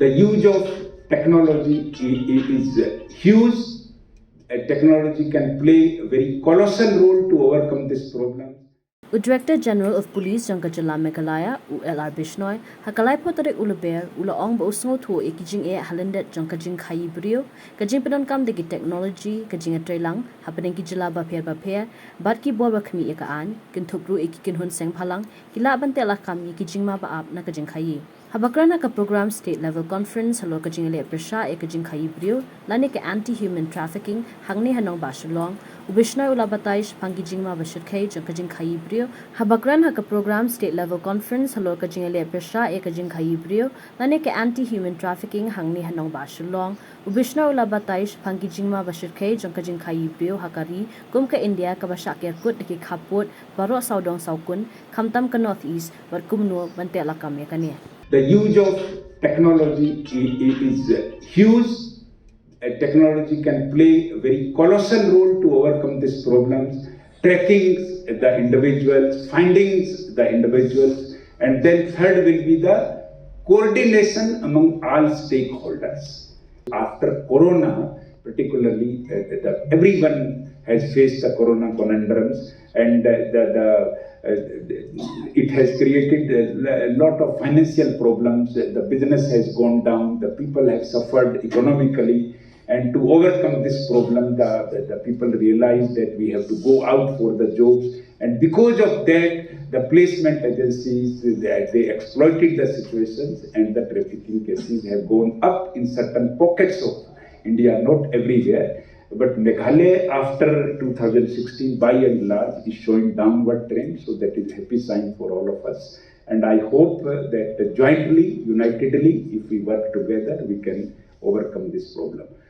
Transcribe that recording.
The use of technology is huge. Technology can play a very colossal role to overcome this problem. Director General of Police Jylla Meghalaya ULR Bishnoi hakalai potare ulaber ulaong ba usngo thu ekijing e halendet jangkajing Khaïi Briew kajing penan kam de technology kajing trailang happening ki Jylla ba pher bat ki bor ba khmi e ka an kin thukru ekikin hun seng phalang kila ban tela kam ekijing ma ba ap na kajing Khaïi Habakrana ka program state level conference halo kajing le pressure e kajing Khaïi Briew lani ke anti human trafficking hangni hanong ba shulong Bishnoi ulabataish pangi jingma bashir Khaïi jangkajing Khaïi Briew habakran ha ka program state level conference halo kajing le pressure e kajing Khaïi Briew lani ke anti human trafficking hangni hanong ba shulong Bishnoi ulabataish pangi jingma bashir Khaïi jangkajing Khaïi Briew hakari kumka India ka bashak yakut deki khapot baro saudong saukun khamtam ka northeast war kumno bantela kam yakane. The use of technology is huge. Technology can play a very colossal role to overcome these problems, tracking the individuals, finding the individuals, and then third will be the coordination among all stakeholders. After Corona, particularly, everyone has faced the Corona conundrums, and it has created a lot of financial problems. The business has gone down, the people have suffered economically, and to overcome this problem, the people realized that we have to go out for the jobs, and because of that, the placement agencies, they exploited the situations, and the trafficking cases have gone up in certain pockets of India, not everywhere. But Meghalaya after 2016 by and large is showing downward trend, so that is a happy sign for all of us. And I hope that jointly, unitedly, if we work together, we can overcome this problem.